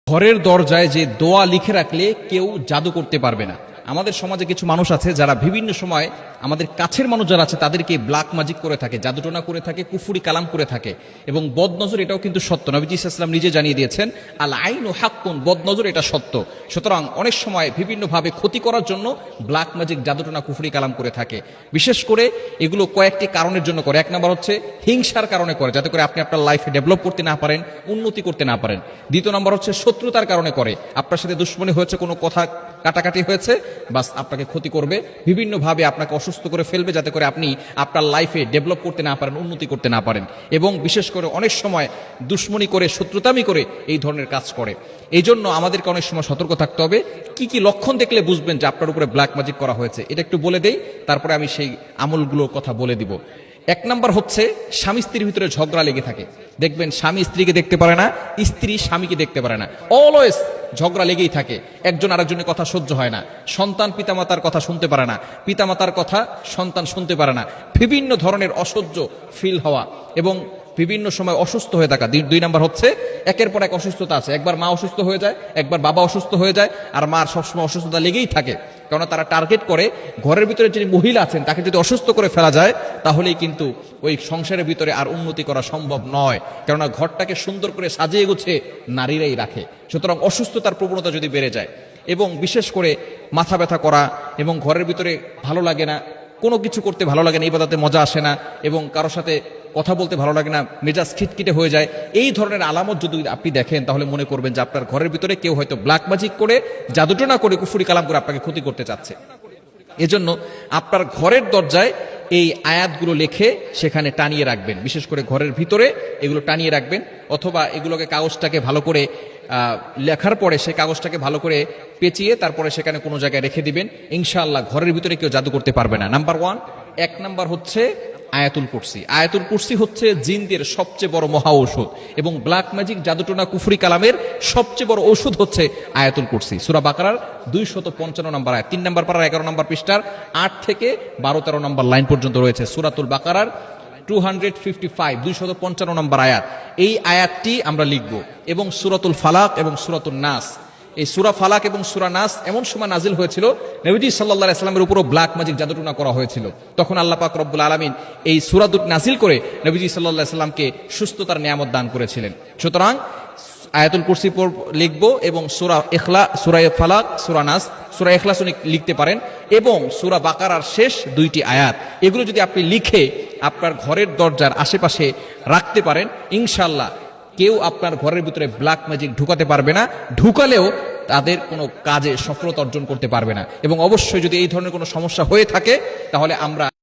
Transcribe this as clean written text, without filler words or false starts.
ঘরের দরজায় যে দোয়া লিখে রাখলে কেউ জাদু করতে পারবে না। আমাদের সমাজে কিছু মানুষ আছে যারা বিভিন্ন সময় আমাদের কাছের মানুষ যারা আছে তাদেরকে ব্ল্যাক ম্যাজিক করে থাকে, জাদুটোনা করে থাকে, কুফুরি কালাম করে থাকে এবং বদনজর এটাও কিন্তু সত্য। নবীজি সাল্লাল্লাহু আলাইহি ওয়াসাল্লাম নিজে জানিয়ে দিয়েছেন, আল আইনু হাক্কুন, বদনজর এটা সত্য। সুতরাং অনেক সময় বিভিন্নভাবে ক্ষতি করার জন্য ব্ল্যাক ম্যাজিক, জাদুটোনা, কুফুরি কালাম করে থাকে। বিশেষ করে এগুলো কয়েকটি কারণের জন্য করে। এক নম্বর হচ্ছে হিংসার কারণে করে, যাতে করে আপনি আপনার লাইফে ডেভেলপ করতে না পারেন, উন্নতি করতে না পারেন। দ্বিতীয় নম্বর হচ্ছে শত্রুতার কারণে করে, আপনার সাথে দুশ্মনী হয়েছে, কোনো কথা কাটাকাটি হয়েছে, বাস আপনাকে ক্ষতি করবে, বিভিন্নভাবে আপনাকে অসুস্থ করে ফেলবে, যাতে করে আপনি আপনার লাইফে ডেভেলপ করতে না পারেন, উন্নতি করতে না পারেন। এবং বিশেষ করে অনেক সময় দুশ্মনী করে, শত্রুতামি করে এই ধরনের কাজ করে। এই জন্য আমাদেরকে অনেক সময় সতর্ক থাকতে হবে। কি কি লক্ষণ দেখলে বুঝবেন যে আপনার উপরে ব্ল্যাক ম্যাজিক করা হয়েছে, এটা একটু বলে দেই, তারপরে আমি সেই আমলগুলোর কথা বলে দিব। এক নাম্বার হচ্ছে স্বামী স্ত্রীর ভিতরে ঝগড়া লেগে থাকে। দেখবেন স্বামী স্ত্রীকে দেখতে পারে না, স্ত্রী স্বামীকে দেখতে পারে না, অলওয়েজ ঝগড়া লেগেই থাকে, একজন আরেকজনের কথা সহ্য হয় না, সন্তান পিতামাতার কথা শুনতে পারে না, পিতামাতার কথা সন্তান শুনতে পারে না, বিভিন্ন ধরনের অসহ্য ফিল হওয়া এবং বিভিন্ন সময় অসুস্থ হয়ে থাকা। দুই নাম্বার হচ্ছে একের পর এক অসুস্থতা আছে, একবার মা অসুস্থ হয়ে যায়, একবার বাবা অসুস্থ হয়ে যায়, আর মার সবসময় অসুস্থতা লেগেই থাকে। কেননা তারা টার্গেট করে ঘরের ভিতরে যিনি মহিলা আছেন তাকে যদি অসুস্থ করে ফেলা যায়, তাহলেই কিন্তু ওই সংসারের ভিতরে আর উন্নতি করা সম্ভব নয়। কেননা ঘরটাকে সুন্দর করে সাজিয়ে গুছিয়ে নারীরাই রাখে। সুতরাং অসুস্থতার প্রবণতা যদি বেড়ে যায় এবং বিশেষ করে মাথা ব্যথা করা এবং ঘরের ভিতরে ভালো লাগে না, কোনো কিছু করতে ভালো লাগে না, ইবাদতে মজা আসে না এবং কারোর সাথে কথা বলতে ভালো লাগে না, মেজাজ খিটখিটে হয়ে যায়, এই ধরনের আলামত যদি আপনি দেখেন তাহলে মনে করবেন যে আপনার ঘরের ভিতরে কেউ হয়তো ব্ল্যাক ম্যাজিক করে, জাদুটোনা করে, কুফুরি কালাম করে আপনাকে ক্ষতি করতে চাচ্ছে। এজন্য আপনার ঘরের দরজায় এই আয়াতগুলো লিখে সেখানে টানিয়ে রাখবেন। বিশেষ করে ঘরের ভিতরে এগুলো টানিয়ে রাখবেন, অথবা এগুলোকে কাগজটাকে ভালো করে লেখার পরে সেই কাগজটাকে ভালো করে পেঁচিয়ে তারপরে সেখানে কোনো জায়গায় রেখে দিবেন। ইনশাআল্লাহ ঘরের ভিতরে কেউ জাদু করতে পারবে না। নাম্বার ওয়ান, এক নাম্বার হচ্ছে আয়াতুল কুরসি। আয়াতুল কুরসি হচ্ছে জিনদের সবচেয়ে বড় মহা ঔষধ এবং ব্ল্যাক ম্যাজিক, জাদুটোনা, কুফরি কালামের সবচেয়ে বড় ঔষধ হচ্ছে আয়াতুল কুরসি। সূরা বাকারার 255 নম্বর আয়াত, 3 নম্বর পারার 11 নম্বর পৃষ্ঠার 8 থেকে 12-13 নম্বর লাইন পর্যন্ত রয়েছে। সূরাতুল বাকারার 255 নম্বর আয়াত। এই আয়াতটি আমরা লিখব এবং সূরাতুল ফালাক এবং সূরাতুন নাস, এই সূরা ফালাক এবং সূরা নাস এমন সময় নাজিল হয়েছিল নবীজি সাল্লাল্লাহু আলাইহি ওয়াসাল্লামের উপরও ব্ল্যাক ম্যাজিক, জাদুটোনা করা হয়েছিল। তখন আল্লাহ পাক রব্বুল আলামিন এই সূরা দুটি নাজিল করে নবীজি সাল্লাল্লাহু আলাইহি ওয়াসাল্লামকে সুস্থতার নিয়ামত দান করেছিলেন। সুতরাং আয়াতুল কুরসি লিখব এবং সূরা ফালাক, সূরা নাস, সূরা ইখলাস লিখতে পারেন এবং সূরা বাকারার শেষ 2টি আয়াত, এগুলো যদি আপনি লিখে আপনার ঘরের দরজার আশেপাশে রাখতে পারেন, ইনশাআল্লাহ কেউ আপনার ঘরের ভিতরে ব্ল্যাক ম্যাজিক ঢুকাতে পারবে না, ঢুকালেও তাদের কোনো কাজে সফলতা অর্জন করতে পারবে না। এবং অবশ্যই যদি এই ধরনের কোনো সমস্যা হয়ে থাকে তাহলে আমরা